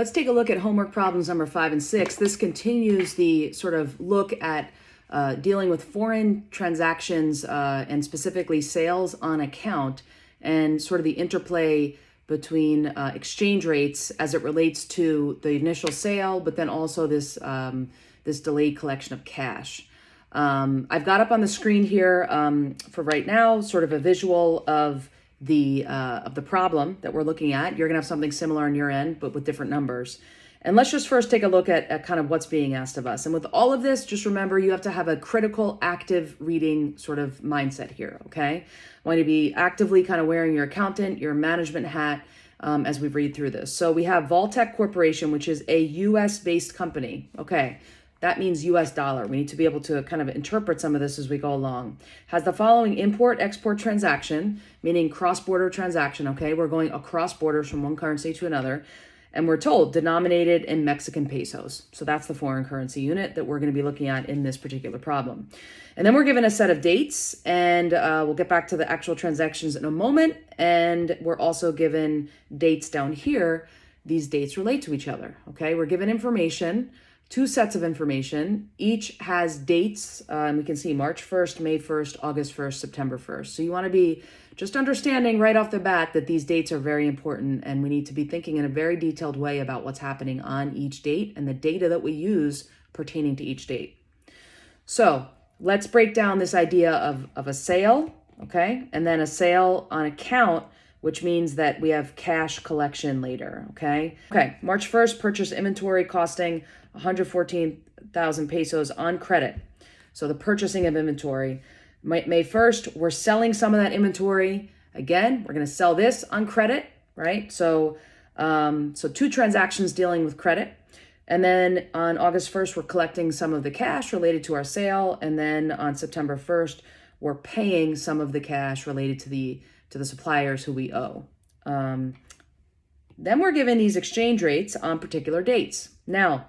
Let's take a look at homework problems number 5 and 6. This continues the sort of look at dealing with foreign transactions and specifically sales on account and sort of the interplay between exchange rates as it relates to the initial sale, but then also this this delayed collection of cash. I've got up on the screen here for right now sort of a visual of the problem that we're looking at. You're gonna have something similar on your end, but with different numbers. And let's just first take a look at kind of what's being asked of us. And with all of this, just remember you have to have a critical, active reading sort of mindset here, okay? I want you to be actively kind of wearing your accountant, your management hat as we read through this. So we have Vaultec Corporation, which is a US-based company, okay? That means US dollar. We need to be able to kind of interpret some of this as we go along. Has the following import-export transaction, meaning cross-border transaction, okay? We're going across borders from one currency to another. And we're told denominated in Mexican pesos. So that's the foreign currency unit that we're going to be looking at in this particular problem. And then we're given a set of dates, and we'll get back to the actual transactions in a moment. And we're also given dates down here. These dates relate to each other, okay? We're given information, 2 sets of information. Each has dates, and we can see March 1st, May 1st, August 1st, September 1st. So you want to be just understanding right off the bat that these dates are very important, and we need to be thinking in a very detailed way about what's happening on each date and the data that we use pertaining to each date. So let's break down this idea of a sale, okay? And then a sale on account, which means that we have cash collection later, okay? Okay, March 1st, purchase inventory costing 114,000 pesos on credit. So the purchasing of inventory. May 1st, we're selling some of that inventory. Again, we're going to sell this on credit, right? So 2 transactions dealing with credit. And then on August 1st, we're collecting some of the cash related to our sale. And then on September 1st, we're paying some of the cash related to the suppliers who we owe. Then we're given these exchange rates on particular dates. Now,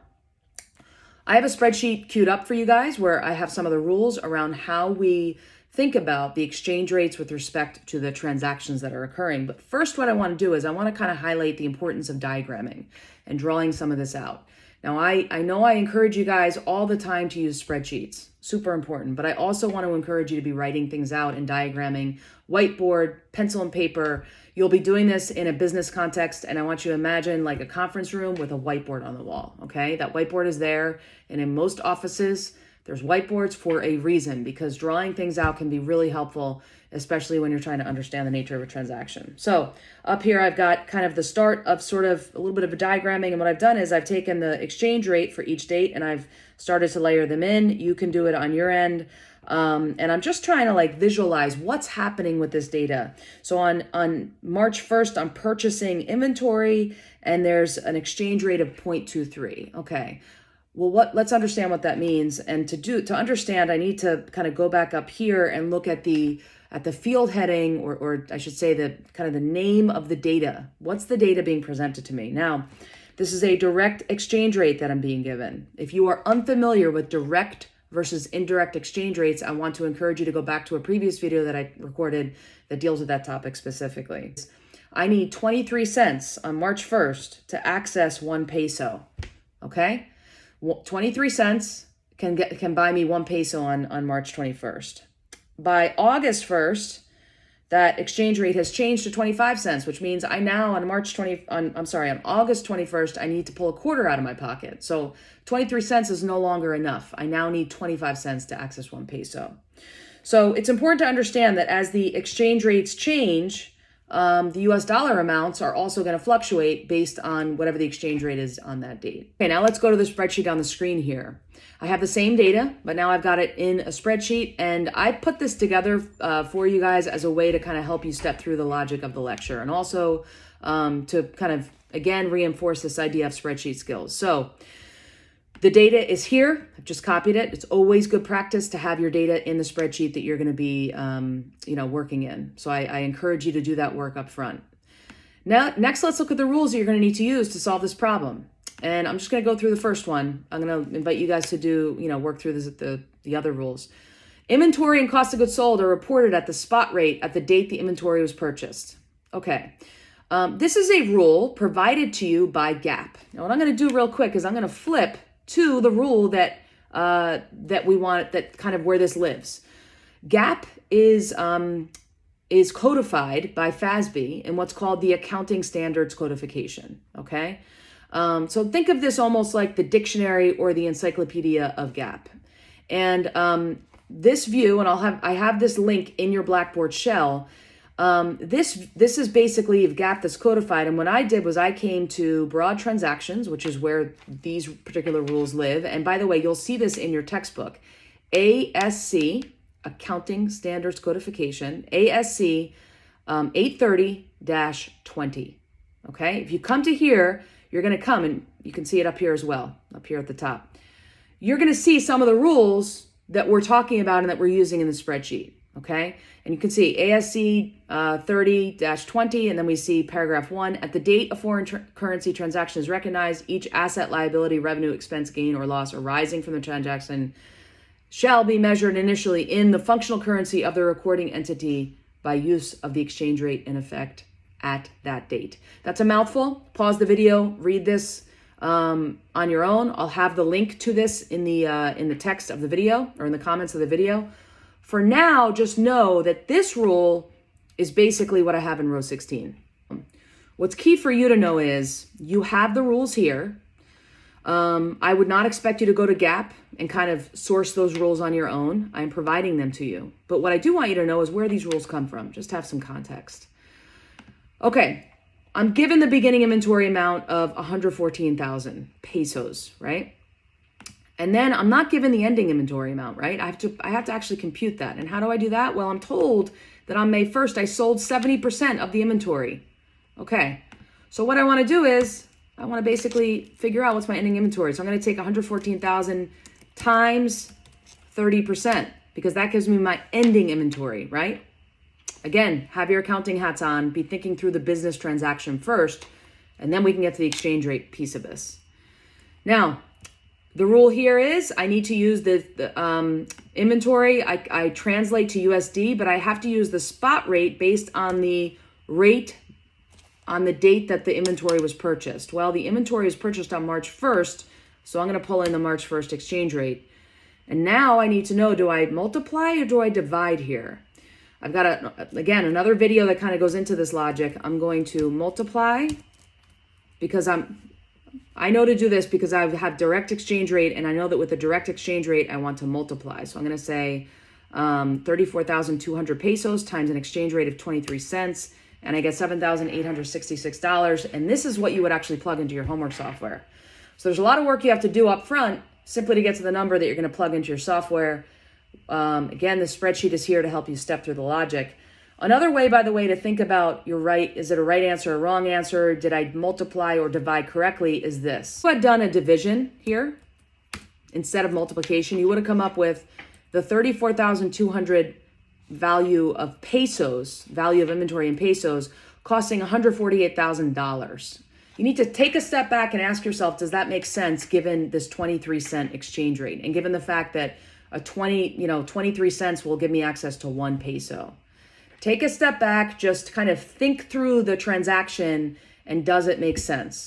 I have a spreadsheet queued up for you guys where I have some of the rules around how we think about the exchange rates with respect to the transactions that are occurring. But first, what I want to do is I want to kind of highlight the importance of diagramming and drawing some of this out. Now, I know I encourage you guys all the time to use spreadsheets, super important, but I also want to encourage you to be writing things out and diagramming, whiteboard, pencil and paper. You'll be doing this in a business context, and I want you to imagine like a conference room with a whiteboard on the wall, okay? That whiteboard is there, and in most offices, there's whiteboards for a reason, because drawing things out can be really helpful, especially when you're trying to understand the nature of a transaction. So up here, I've got kind of the start of sort of a little bit of a diagramming, and what I've done is I've taken the exchange rate for each date, and I've started to layer them in. You can do it on your end. And I'm just trying to like visualize what's happening with this data. So on March 1st, I'm purchasing inventory and there's an exchange rate of 0.23. Okay. Well, let's understand what that means. And to understand, I need to kind of go back up here and look at the field heading, or I should say the kind of the name of the data. What's the data being presented to me? Now, this is a direct exchange rate that I'm being given. If you are unfamiliar with direct versus indirect exchange rates, I want to encourage you to go back to a previous video that I recorded that deals with that topic specifically. I need 23 cents on March 1st to access 1 peso, okay? 23 cents can buy me 1 peso on March 21st. By August 1st, that exchange rate has changed to 25 cents, which means I now on August 21st, I need to pull a quarter out of my pocket. So 23 cents is no longer enough. I now need 25 cents to access 1 peso. So it's important to understand that as the exchange rates change, the US dollar amounts are also going to fluctuate based on whatever the exchange rate is on that date. Okay, now let's go to the spreadsheet on the screen here. I have the same data, but now I've got it in a spreadsheet, and I put this together for you guys as a way to kind of help you step through the logic of the lecture, and also to kind of, again, reinforce this idea of spreadsheet skills. So the data is here. I've just copied it. It's always good practice to have your data in the spreadsheet that you're going to be working in. So I encourage you to do that work up front. Now, next, let's look at the rules that you're going to need to use to solve this problem. And I'm just going to go through the first one. I'm going to invite you guys to do, work through this, the other rules. Inventory and cost of goods sold are reported at the spot rate at the date the inventory was purchased. Okay. This is a rule provided to you by GAAP. Now, what I'm going to do real quick is I'm going to flip to the rule that we want, that kind of where this lives. GAAP is codified by FASB in what's called the Accounting Standards Codification. Okay, so think of this almost like the dictionary or the encyclopedia of GAAP. And this view, and I have this link in your Blackboard shell. This is basically GAAP that's codified. And what I did was I came to broad transactions, which is where these particular rules live. And by the way, you'll see this in your textbook. ASC, Accounting Standards Codification, ASC 830-20. Okay, if you come to here, you're going to come, and you can see it up here as well, up here at the top. You're going to see some of the rules that we're talking about and that we're using in the spreadsheet. Okay, and you can see ASC 30-20, and then we see paragraph 1. At the date a foreign currency transaction is recognized, each asset, liability, revenue, expense, gain, or loss arising from the transaction shall be measured initially in the functional currency of the recording entity by use of the exchange rate in effect at that date. That's a mouthful. Pause the video, read this on your own. I'll have the link to this in the text of the video, or in the comments of the video. For now, just know that this rule is basically what I have in row 16. What's key for you to know is you have the rules here. I would not expect you to go to GAAP and kind of source those rules on your own. I'm providing them to you. But what I do want you to know is where these rules come from. Just have some context. Okay, I'm given the beginning inventory amount of 114,000 pesos, right? And then I'm not given the ending inventory amount, right? I have to actually compute that. And how do I do that? Well, I'm told that on May 1st, I sold 70% of the inventory. Okay, so what I want to do is I want to basically figure out what's my ending inventory. So I'm going to take 114,000 times 30%, because that gives me my ending inventory, right? Again, have your accounting hats on, be thinking through the business transaction first, and then we can get to the exchange rate piece of this. Now, the rule here is I need to use the inventory. I translate to USD, but I have to use the spot rate based on the rate on the date that the inventory was purchased. Well, the inventory was purchased on March 1st, so I'm going to pull in the March 1st exchange rate. And now I need to know, do I multiply or do I divide here? I've got, again, another video that kind of goes into this logic. I'm going to multiply because I know to do this because I have direct exchange rate, and I know that with the direct exchange rate, I want to multiply. So I'm going to say 34,200 pesos times an exchange rate of 23 cents, and I get $7,866. And this is what you would actually plug into your homework software. So there's a lot of work you have to do up front simply to get to the number that you're going to plug into your software. Again, the spreadsheet is here to help you step through the logic. Another way, by the way, to think about your right, is it a right answer or a wrong answer? Did I multiply or divide correctly? Is this. If I had done a division here instead of multiplication, you would have come up with the 34,200 value of pesos, value of inventory in pesos, costing $148,000. You need to take a step back and ask yourself, does that make sense given this 23-cent exchange rate? And given the fact that 23 cents will give me access to 1 peso. Take a step back, just kind of think through the transaction, and does it make sense?